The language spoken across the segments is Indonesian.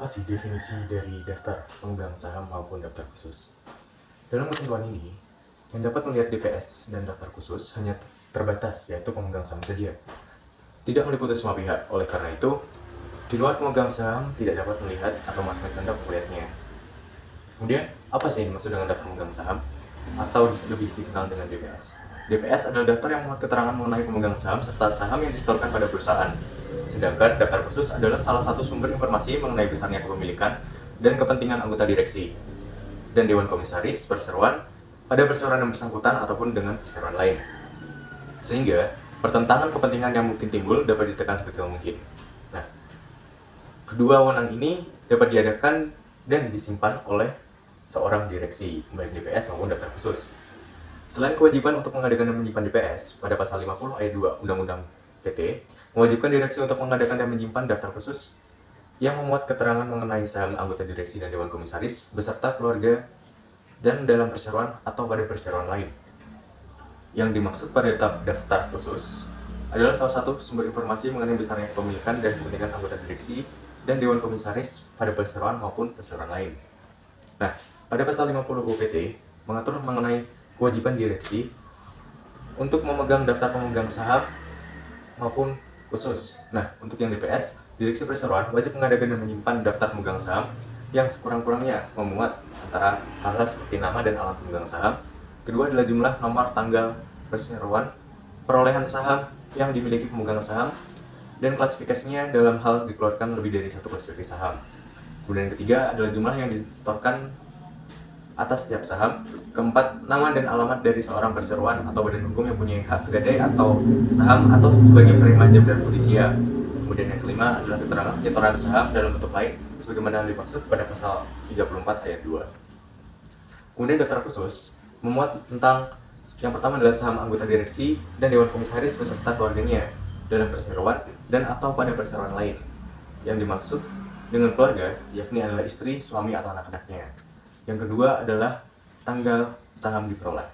sih definisi dari daftar pemegang saham maupun daftar khusus? Dalam ketentuan ini, yang dapat melihat DPS dan daftar khusus hanya terbatas, yaitu pemegang saham saja. Tidak meliputi semua pihak, oleh karena itu, di luar pemegang saham tidak dapat melihat atau melaksanakan kehendak melihatnya. Kemudian, apa sih yang dimaksud dengan daftar pemegang saham? Atau lebih dikenal dengan DPS. DPS adalah daftar yang memuat keterangan mengenai pemegang saham serta saham yang disetorkan pada perusahaan. Sedangkan daftar khusus adalah salah satu sumber informasi mengenai besarnya kepemilikan dan kepentingan anggota direksi dan dewan komisaris perseroan pada perseroan yang bersangkutan ataupun dengan perseroan lain. Sehingga pertentangan kepentingan yang mungkin timbul dapat ditekan sekecil mungkin. Nah, kedua wewenang ini dapat diadakan dan disimpan oleh seorang direksi, baik DPS maupun daftar khusus. Selain kewajiban untuk mengadakan dan menyimpan DPS, pada pasal 50 ayat 2 Undang-Undang PT, mewajibkan direksi untuk mengadakan dan menyimpan daftar khusus yang memuat keterangan mengenai saham anggota direksi dan dewan komisaris beserta keluarga dan dalam perseroan atau pada perseroan lain. Yang dimaksud pada daftar khusus adalah salah satu sumber informasi mengenai besarnya kepemilikan dan kepentingan anggota direksi dan dewan komisaris pada perseroan maupun perseroan lain. Nah, pada pasal 50 UPT mengatur mengenai kewajiban direksi untuk memegang daftar pemegang saham maupun khusus. Nah, untuk yang DPS, direksi perseroan wajib mengadakan dan menyimpan daftar pemegang saham yang sekurang-kurangnya memuat antara hal seperti nama dan alamat pemegang saham. Kedua adalah jumlah nomor tanggal perseroan, perolehan saham yang dimiliki pemegang saham, dan klasifikasinya dalam hal dikeluarkan lebih dari satu klasifikasi saham. Kemudian yang ketiga adalah jumlah yang disetorkan atas setiap saham. Keempat, nama dan alamat dari seorang perseroan atau badan hukum yang punya hak gadai atau saham atau sebagai penerima jabatan fidusia. Kemudian yang kelima adalah keterangan penyetoran saham dalam bentuk lain sebagaimana yang dimaksud pada pasal 34 ayat 2. Kemudian daftar khusus memuat tentang yang pertama adalah saham anggota direksi dan dewan komisaris beserta keluarganya dalam perseroan dan atau pada perseroan lain. Yang dimaksud dengan keluarga yakni adalah istri, suami atau anak-anaknya. Yang kedua adalah tanggal saham diperoleh.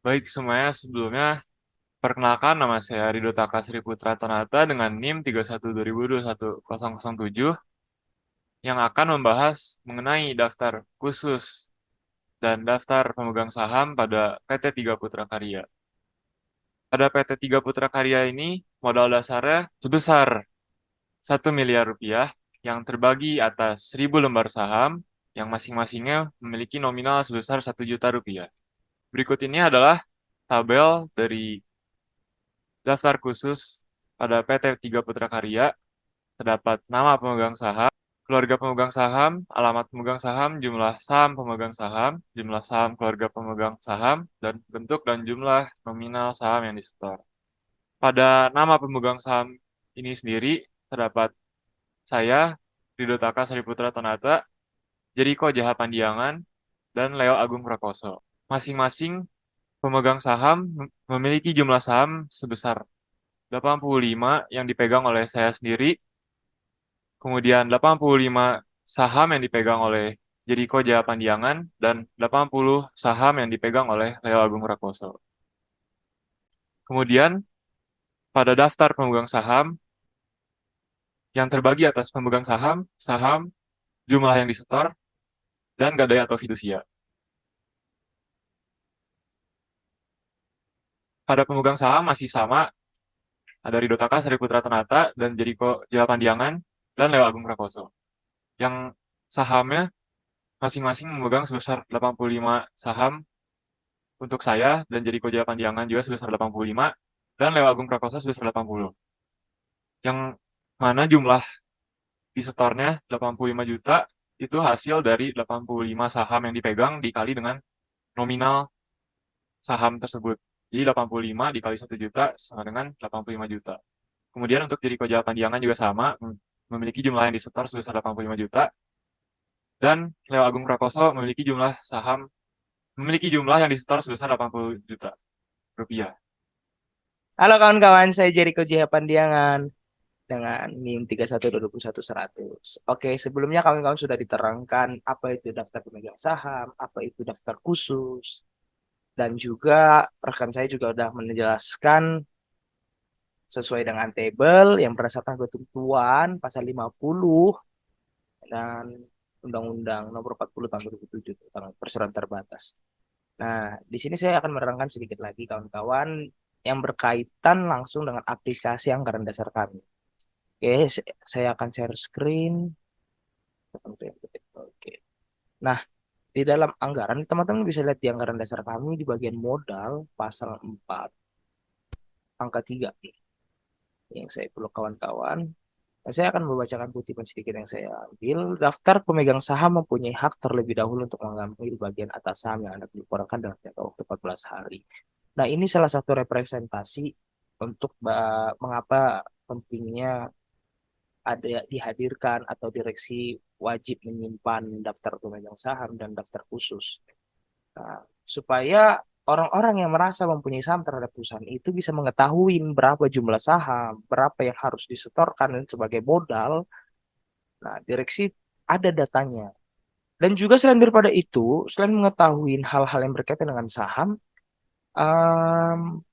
Baik semuanya, sebelumnya perkenalkan nama saya Rido Taka Sri Putra Tanata dengan NIM 31.2021.007 yang akan membahas mengenai daftar khusus dan daftar pemegang saham pada PT Tiga Putra Karya. Pada PT Tiga Putra Karya ini, modal dasarnya sebesar 1 miliar rupiah yang terbagi atas 1.000 lembar saham yang masing-masingnya memiliki nominal sebesar 1 juta rupiah. Berikut ini adalah tabel dari daftar khusus pada PT Tiga Putra Karya. Terdapat nama pemegang saham, keluarga pemegang saham, alamat pemegang saham, jumlah saham pemegang saham, jumlah saham keluarga pemegang saham, dan bentuk dan jumlah nominal saham yang disetor. Pada nama pemegang saham ini sendiri terdapat saya, Rido Taka Sariputra Tonata, Jeriko Jaha Pandiangan, dan Leo Agung Prakoso. Masing-masing pemegang saham memiliki jumlah saham sebesar 85 yang dipegang oleh saya sendiri, kemudian 85 saham yang dipegang oleh Jeriko Jaya Pandiangan, dan 80 saham yang dipegang oleh Leo Agung Prakoso. Kemudian, pada daftar pemegang saham, yang terbagi atas pemegang saham, saham, jumlah yang disetor, dan gadai atau fidusia. Pada pemegang saham masih sama, ada Rido Taka, Sari Putra Tanata, dan Jeriko Jaya Pandiangan, dan Leo Agung Prakoso. Yang sahamnya masing-masing memegang sebesar 85 saham untuk saya, dan Jeriko Jaya Pandiangan juga sebesar 85, dan Leo Agung Prakoso sebesar 80. Yang mana jumlah disetornya 85 juta itu hasil dari 85 saham yang dipegang dikali dengan nominal saham tersebut. Jadi 85 dikali 1 juta sama dengan 85 juta. Kemudian untuk Jeriko Jaya Pandiangan juga sama, memiliki jumlah yang disetor sebesar 85 juta. Dan Leo Agung Prakoso memiliki jumlah yang disetor sebesar 80 juta rupiah. Halo kawan-kawan, saya Jericho J. Pandiangan dengan NIM 31.2021.100. Oke, sebelumnya kawan-kawan sudah diterangkan apa itu daftar pemegang saham, apa itu daftar khusus, dan juga rekan saya juga sudah menjelaskan sesuai dengan tabel yang berdasarkan ketentuan pasal 50 dan Undang-Undang Nomor 40 Tahun 2007 tentang perseroan terbatas. Nah, di sini saya akan menerangkan sedikit lagi kawan-kawan yang berkaitan langsung dengan aplikasi anggaran dasar kami. Oke, saya akan share screen. Oke. Nah, di dalam anggaran, teman-teman bisa lihat di anggaran dasar kami di bagian modal pasal 4 angka 3 nih, yang saya perlu kawan-kawan. Nah, saya akan membacakan kutipan sedikit yang saya ambil. Daftar pemegang saham mempunyai hak terlebih dahulu untuk mengambil bagian atas saham yang Anda dilaporkan dalam jangka waktu 14 hari. Nah, ini salah satu representasi untuk mengapa pentingnya ada dihadirkan atau direksi wajib menyimpan daftar pemegang saham dan daftar khusus. Nah, supaya orang-orang yang merasa mempunyai saham terhadap perusahaan itu bisa mengetahui berapa jumlah saham, berapa yang harus disetorkan sebagai modal. Nah, direksi ada datanya. Dan juga selain daripada itu, selain mengetahui hal-hal yang berkaitan dengan saham, em,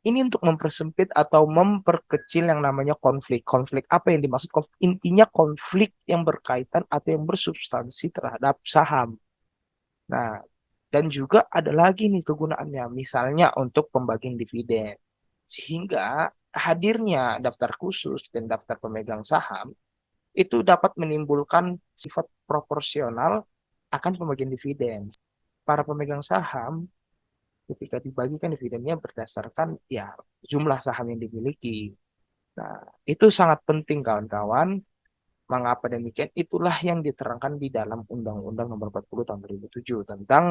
ini untuk mempersempit atau memperkecil yang namanya konflik. Konflik apa yang dimaksud? Intinya konflik yang berkaitan atau yang bersubstansi terhadap saham. Nah, dan juga ada lagi nih kegunaannya, misalnya untuk pembagian dividen. Sehingga hadirnya daftar khusus dan daftar pemegang saham itu dapat menimbulkan sifat proporsional akan pembagian dividen. Para pemegang saham ketika dibagikan dividennya berdasarkan ya jumlah saham yang dimiliki. Nah, itu sangat penting kawan-kawan. Mengapa demikian? Itulah yang diterangkan di dalam Undang-Undang Nomor 40 Tahun 2007 tentang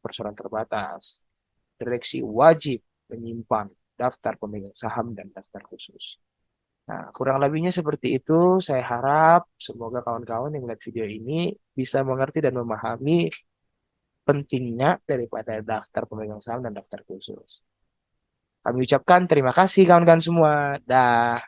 perseroan terbatas. Direksi wajib menyimpan daftar pemegang saham dan daftar khusus. Nah, kurang lebihnya seperti itu. Saya harap semoga kawan-kawan yang melihat video ini bisa mengerti dan memahami pentingnya daripada daftar pemegang saham dan daftar khusus. Kami ucapkan terima kasih kawan-kawan semua. Dah.